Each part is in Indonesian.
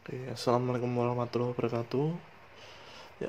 Oke, assalamualaikum warahmatullahi wabarakatuh. Ya,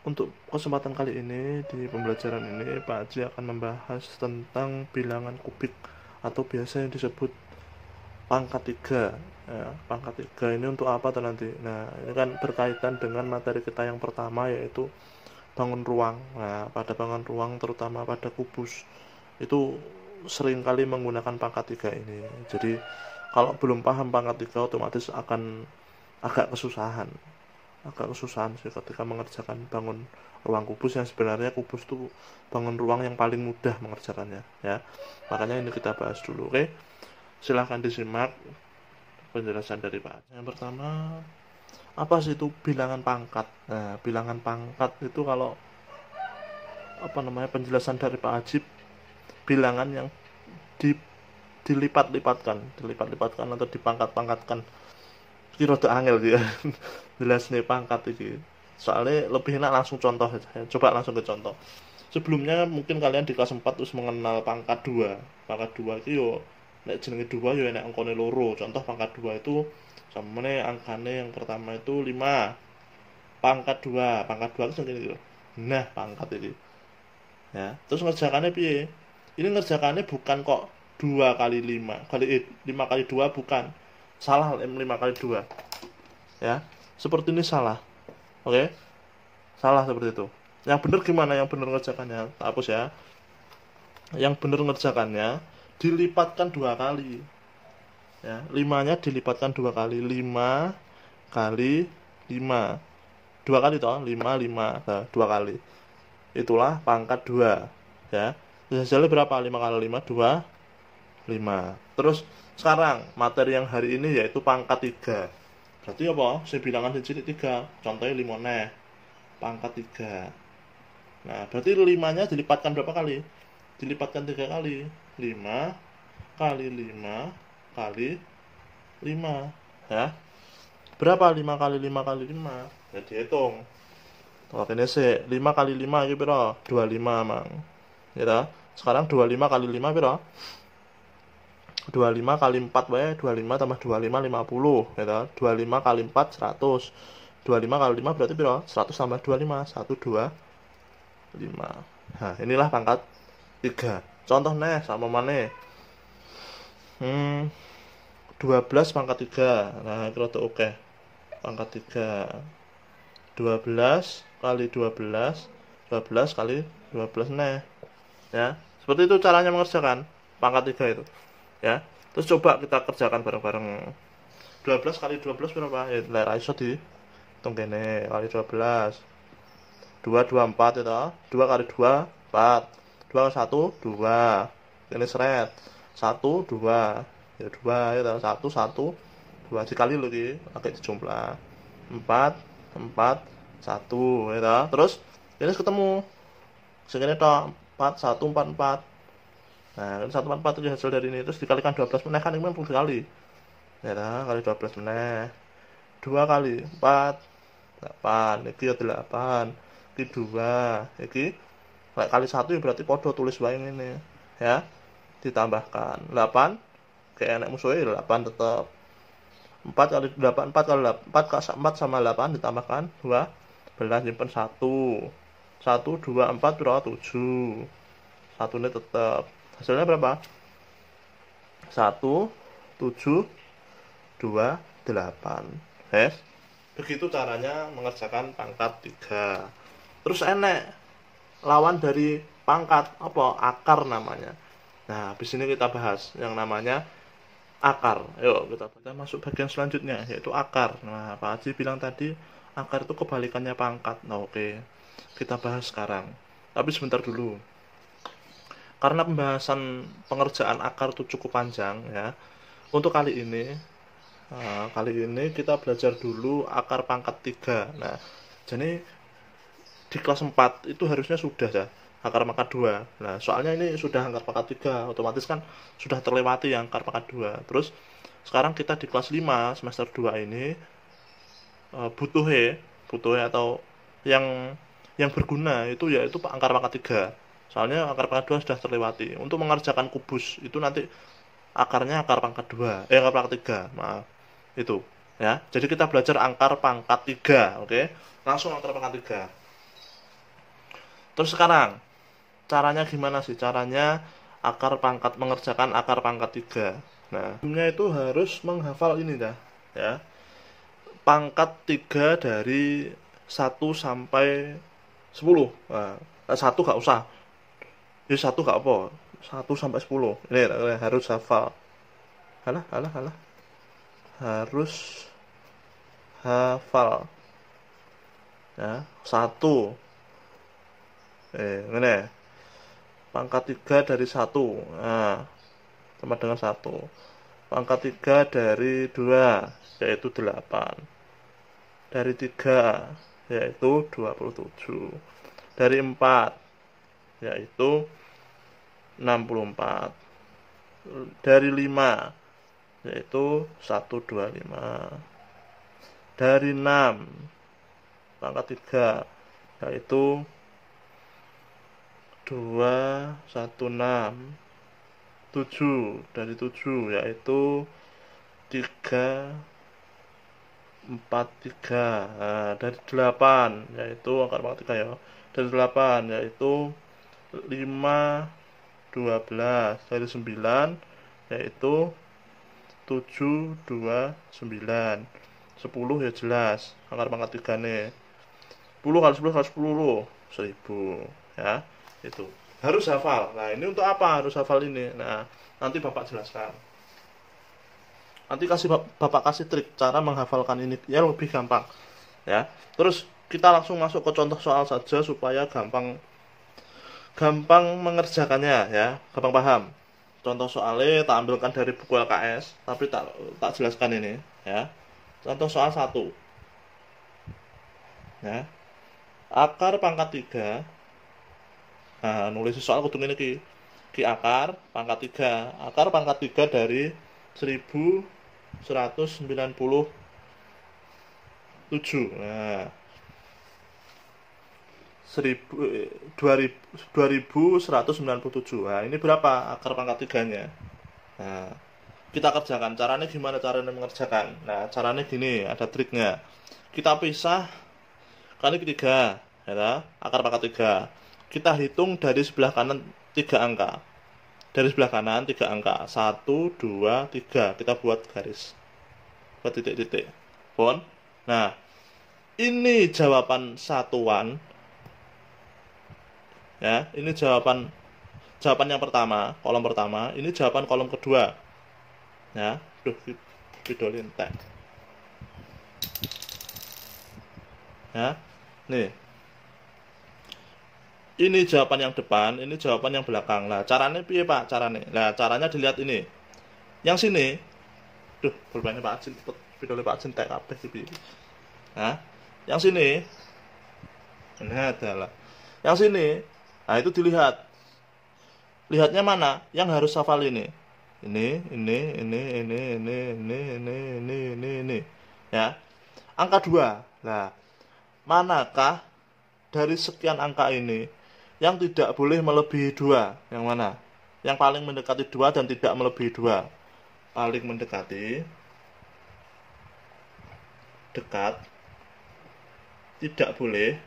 untuk kesempatan kali ini di pembelajaran ini Pak Haji akan membahas tentang bilangan kubik atau biasa yang disebut pangkat tiga. Ya, pangkat tiga ini untuk apa tuh nanti? Nah, ini kan berkaitan dengan materi kita yang pertama yaitu bangun ruang. Nah, pada bangun ruang terutama pada kubus itu seringkali menggunakan pangkat tiga ini. Jadi kalau belum paham pangkat tiga otomatis akan agak kesusahan sih ketika mengerjakan bangun ruang kubus, yang sebenarnya kubus itu bangun ruang yang paling mudah mengerjakannya ya. Makanya ini kita bahas dulu. Oke, silahkan disimak penjelasan dari Pak. Yang pertama, apa sih itu bilangan pangkat? Nah, bilangan pangkat itu kalau penjelasan dari Pak Haji, bilangan yang di, dilipat-lipatkan atau dipangkat-pangkatkan. Kira rada angel gitu ya. Jelas nih pangkat ini. Soalnya lebih enak langsung contoh aja. Coba langsung ke contoh. Sebelumnya mungkin kalian di kelas 4 terus mengenal pangkat 2. Pangkat 2 itu yo nek jenenge 2 yo enak angkane loro. Contoh pangkat 2 itu samene angkane yang pertama itu 5. Pangkat 2. Pangkat 2 itu gini gitu. Nah, pangkat ini. Ya, terus ngerjakannya piye? Ini ngerjakannya bukan kok 2 kali 5 kali 5 kali 2 bukan. Salah 5 kali 2. Ya, seperti ini salah. Oke, salah seperti itu. Yang benar gimana? Yang benar ngerjakannya hapus ya. Yang benar ngerjakannya dilipatkan 2 kali ya. 5-nya dilipatkan 2 kali. 5 kali 5 2 kali toh. 5 5 nah, 2 kali. Itulah pangkat 2 ya. Hasilnya berapa? 5 kali 5 5. Terus sekarang materi yang hari ini yaitu pangkat 3. Berarti apa? Saya bilangan cilik 3. Contohnya 5 neh. Pangkat 3. Nah, berarti 5-nya dilipatkan berapa kali? Dilipatkan 3 kali. 5 kali 5 kali 5. Ya. Berapa 5 kali 5 kali 5? Ya dihitung. Oke, ini sih 5 kali 5 itu berapa? 25 mang. Ya, sekarang 25 kali 5 berapa? 25 kali 4 wae, 25 tambah 25 50 ya. 25 kali 4 100. 25 kali 5 berarti berapa? 100 tambah 25 125. Nah, inilah pangkat 3. Contoh nih sama mana? 12 pangkat 3. Nah, kira tuh oke. Pangkat 3. 12 kali 12 12 kali 12 nih. Ya, seperti itu caranya mengerjakan pangkat 3 itu. Ya, terus coba kita kerjakan bareng-bareng. 12 kali 12 berapa? Ya, lara iso di hitung kene kali 12. 2 2 4 itu. 2 kali 2 4. 2 kali 1 2. Ini seret. 1 2. Ya 2 itu 1 1 2 dikali lagi pakai dijumlah. 4 4 1 ya. Terus ini ketemu segini toh 4 1 4 4. Nah, kan 144 itu hasil dari ini. Terus dikalikan 12 meneh kan ini memang dikali. Ya dah, kali 12 meneh. 2 kali 4 8. Iki ya 8. Iki 2. Iki kali 1 ya berarti podo tulis wae ngene. Ya. Ditambahkan 8 kayak enek musuhnya 8 tetap. 4 kali 8 4 kali 8 4 sama 8 ditambahkan 12 nyimpen 1. 1 2 4 berapa 7. 1 ini tetap. Hasilnya berapa? 1 7 2 8. Begitu caranya mengerjakan pangkat 3. Terus enek lawan dari pangkat apa? Akar namanya. Nah, habis ini kita bahas yang namanya akar. Yuk kita masuk bagian selanjutnya yaitu akar. Nah, Pak Haji bilang tadi akar itu kebalikannya pangkat. Nah, oke. Kita bahas sekarang. Tapi sebentar dulu. Karena pembahasan pengerjaan akar itu cukup panjang ya. Untuk kali ini kita belajar dulu akar pangkat 3. Nah, jadi di kelas 4 itu harusnya sudah ya akar pangkat 2. Nah, soalnya ini sudah akar pangkat 3, otomatis kan sudah terlewati yang akar pangkat 2. Terus sekarang kita di kelas 5 semester 2 ini butuh atau yang berguna itu yaitu akar pangkat 3. Soalnya akar pangkat 2 sudah terlewati. Untuk mengerjakan kubus itu nanti akarnya akar pangkat 2, akar pangkat 3. Maaf. Itu. Ya, jadi kita belajar akar pangkat 3, oke? Langsung akar pangkat 3. Terus sekarang, caranya gimana sih? Caranya mengerjakan akar pangkat 3. Nah, sebelumnya itu harus menghafal ini dah, ya. Pangkat 3 dari 1 sampai 10. Nah, 1 gak usah. Ini 1 gak apa. 1 sampai 10. Ini harus hafal. Halah. Harus hafal. Ya, 1. Ini. Pangkat 3 dari 1. Nah, sama dengan 1. Pangkat 3 dari 2, yaitu 8. Dari 3, yaitu 27. Dari 4, yaitu 64. Dari 5, yaitu 125. Dari 6, pangkat 3, yaitu 216. 7, dari 7, yaitu 343. Nah, dari 8, yaitu akar pangkat 3 ya. Dari 8, yaitu 512. Dari 9, yaitu 729. 10 ya jelas akar pangkat 3 nih. 10 kali 10 kali 10 1000, ya. Itu harus hafal. Nah, ini untuk apa harus hafal ini? Nah, nanti Bapak jelaskan. Nanti Bapak kasih trik cara menghafalkan ini ya lebih gampang, ya. Terus kita langsung masuk ke contoh soal saja supaya gampang mengerjakannya, ya, gampang paham. Contoh soalnya tak ambilkan dari buku LKS, tapi tak jelaskan ini, ya. Contoh soal 1. Ya. Akar pangkat 3. Nah, nulis soal kudu ngene iki. Ki akar pangkat 3. Akar pangkat 3 dari 1197. Nah, 2197. Nah, ini berapa akar pangkat 3-nya? Nah, kita kerjakan. Caranya gimana caranya mengerjakan? Nah, caranya gini, ada triknya. Kita pisah kali ketiga, ya, akar pangkat 3. Kita hitung dari sebelah kanan 3 angka. Dari sebelah kanan 3 angka. 1, 2, 3. Kita buat garis. Buat titik-titik. Pon. Nah, ini jawaban satuan. Ya, ini jawaban yang pertama, kolom pertama. Ini jawaban kolom kedua. Ya, video lintek. Ya, nih. Ini jawaban yang depan, ini jawaban yang belakang. Nah, caranya piye, Pak? Caranya dilihat ini. Yang sini, pulpennya Pak Ajin, video Pak Ajin tek kabeh iki. Nah, yang sini. Nah, adalah. Yang sini, nah itu dilihat. Lihatnya mana? Yang harus hafal ini. Ini. Ya. Angka 2. Nah, manakah dari sekian angka ini yang tidak boleh melebihi 2? Yang mana? Yang paling mendekati 2 dan tidak melebihi 2. Paling mendekati, dekat, tidak boleh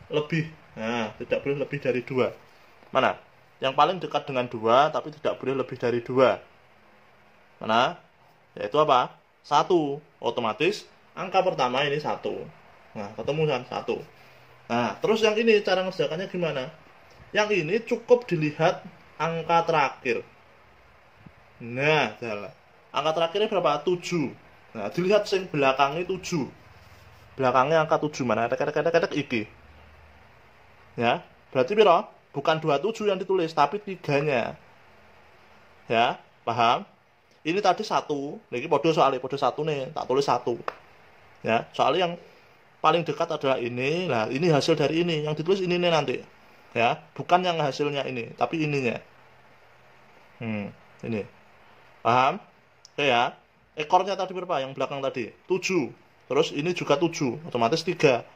lebih. Nah, tidak boleh lebih dari 2. Mana? Yang paling dekat dengan 2 tapi tidak boleh lebih dari 2. Mana? Yaitu apa? 1. Otomatis angka pertama ini 1. Nah, ketemu kan 1. Nah, terus yang ini cara ngerjakannya gimana? Yang ini cukup dilihat angka terakhir. Nah, jalan. Angka terakhirnya berapa? 7. Nah, dilihat yang belakangnya 7. Belakangnya angka 7 mana? Kadek iki. Ya, berarti piro? Bukan 27 yang ditulis, tapi 3-nya. Ya, paham? Ini tadi 1. Ini podo soalnya, podo 1 nih, tak tulis 1. Ya, soalnya yang paling dekat adalah ini. Nah, ini hasil dari ini. Yang ditulis ini nih nanti. Ya, bukan yang hasilnya ini, tapi ininya. Ini. Paham? Oke ya. Ekornya tadi berapa? Yang belakang tadi 7. Terus ini juga 7. Otomatis 3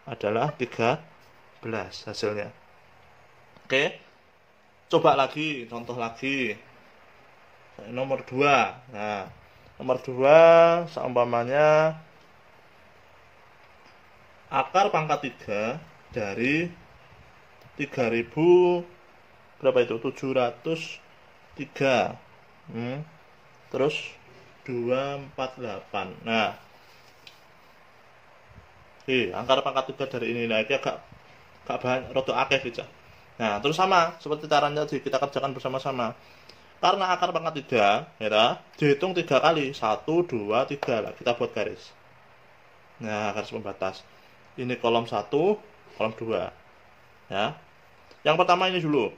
adalah 13 hasilnya. Oke. Coba lagi, contoh lagi. Nomor 2. Nah, Nomor 2, seumpamanya akar pangkat 3 dari 3000 berapa itu? 703. Terus 248. Nah, akar pangkat 3 dari ini. Nah, ini agak banyak, rada akeh gitu. Nah, terus sama seperti caranya kita kerjakan bersama-sama. Karena akar pangkat 3, ya, dihitung 3 kali. 1, 2, 3 lah. Kita buat garis. Nah, garis pembatas. Ini kolom 1, kolom 2. Ya. Yang pertama ini dulu.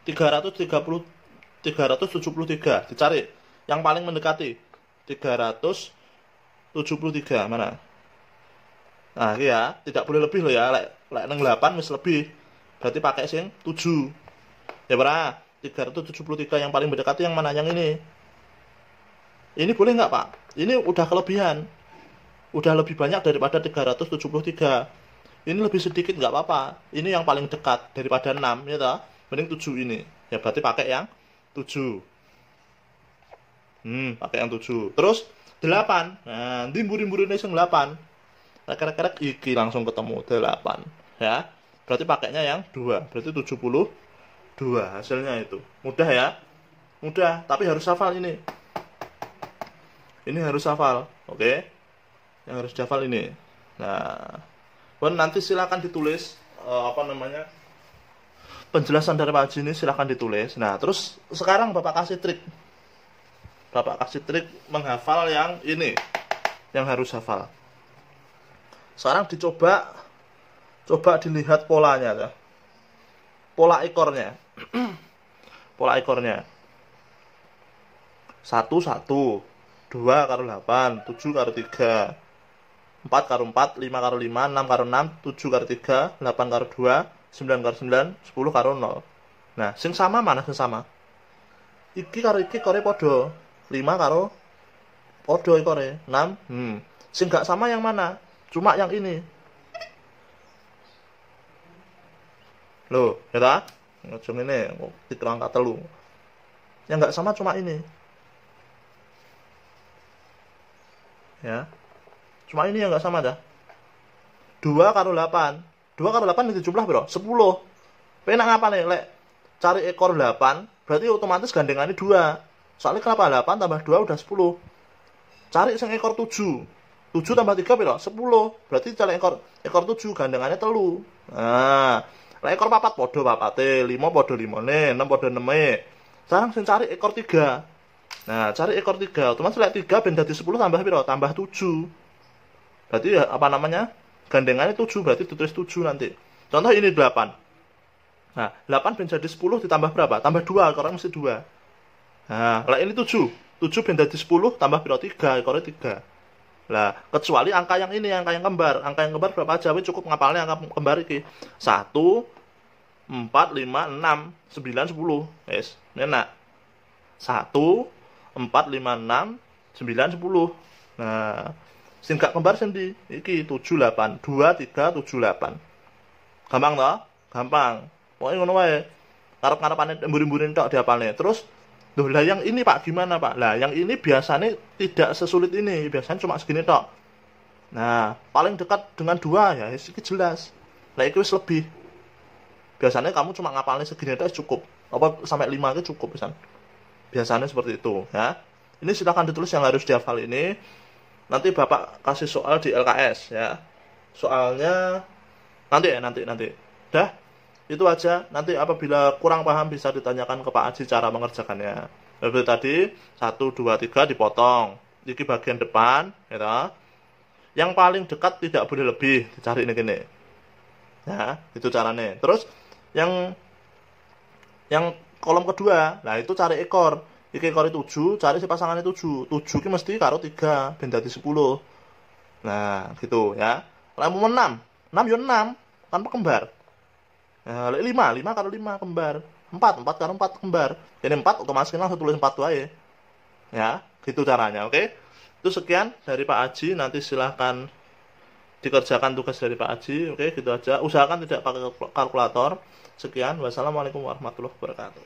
373 dicari. Yang paling mendekati. 373 mana? Nah, ini ya, tidak boleh lebih loh ya. Lek nang 8 wis lebih. Berarti pakai sing 7. Ya berapa? 373 yang paling mendekati yang mana? Yang ini. Ini boleh nggak, Pak? Ini udah kelebihan. Udah lebih banyak daripada 373. Ini lebih sedikit nggak apa-apa. Ini yang paling dekat daripada 6, ya toh? Mending 7 ini. Ya berarti pakai yang 7. Pakai yang 7. Terus 8. Nah, timbur-timburine sing 8. Kira-kira iki langsung ketemu 8, ya. Berarti pakainya yang 2. Berarti 72 hasilnya itu. Mudah ya? Mudah, tapi harus hafal ini. Ini harus hafal, oke? Yang harus dihafal ini. Nah, nanti silakan ditulis penjelasan dari Pak Haji ini silakan ditulis. Nah, terus sekarang Bapak kasih trik. Bapak kasih trik menghafal yang ini. Yang harus hafal. Sekarang coba dilihat polanya ya. Pola ekornya. Pola ekornya. 1 1, 2 karo 8, 7 karo 3. 4 karo 4, 5 karo 5, 6 karo 6, 7 karo 3, 8 karo 2, 9 karo 9, 10 karo 0. Nah, sing sama mana sing sama? Iki karo iki kore podo. 5 karo podo ekore. 6. Sing gak sama yang mana? Cuma yang ini. Loh, ya tak? Ngejong ini, dikira angka 3. Yang gak sama cuma ini. Ya. Cuma ini yang gak sama dah. 2 karo 8. 2 karo 8 itu jumlah berapa? 10. Penak ngapa nih? Lek cari ekor 8, berarti otomatis gandengannya 2. Soalnya kenapa 8 tambah 2 udah 10. Cari yang ekor 7. 7 tambah 3 berapa? 10. Berarti cari ekor 7 gandengannya 3. Nah, lek ekor 4 podo 4, 5 podo 5, 6 podo 6. Sekarang sing cari ekor 3. Nah, cari ekor 3. Otomatis lek 3 ben dadi 10 tambah berapa? Tambah 7. Berarti ya, gandengannya 7, berarti ditulis 7 nanti. Contoh ini 8. Nah, 8 ben jadi 10 ditambah berapa? Tambah 2, ekornya mesti 2. Nah, lah ini 7. 7 ben jadi 10 tambah berapa? 3, ekornya 3. Lah, kecuali angka yang ini, angka yang kembar. Angka yang kembar berapa aja? Cukup ngapalnya angka kembar iki. 1, 4, 5, 6, 9, 10. Yes, enak. 1, 4, 5, 6, 9, 10. Nah, sing gak kembar sendi iki 7 8 2 3 7 8. Gampang toh? Gampang. Pokoknya ngono wae. Karep-karepane mburi-mburi tok dihafalne. Terus loh, lah yang ini Pak gimana Pak? Lah yang ini biasanya tidak sesulit ini. Biasanya cuma segini tok. Nah, paling dekat dengan 2 ya iki jelas. Lah iki wis lebih. Biasanya kamu cuma ngapalnya segini tok cukup. Apa sampai 5 itu cukup pisan. Biasanya seperti itu ya. Ini silakan ditulis yang harus dihafal ini. Nanti Bapak kasih soal di LKS ya. Soalnya nanti. Dah, itu aja. Nanti apabila kurang paham bisa ditanyakan ke Pak Haji cara mengerjakannya. Seperti tadi 1 2 3 dipotong. Ini bagian depan, ya. Yang paling dekat tidak boleh lebih, dicari ini. Ya, itu caranya. Terus yang kolom kedua, nah itu cari ekor. Iki ekor 7, cari si pasangannya 7. 7 ki mesti karo 3, ben dadi 10. Nah, gitu ya. Lah mau 6. 6 yo 6, tanpa kembar. Nah, 5 karo 5 kembar. 4 karo 4 kembar. Jadi 4 otomatis langsung tulis 4 wae. Ya, gitu caranya, oke? Itu sekian dari Pak Haji, nanti silahkan dikerjakan tugas dari Pak Haji, oke? Gitu aja. Usahakan tidak pakai kalkulator. Sekian, wassalamualaikum warahmatullahi wabarakatuh.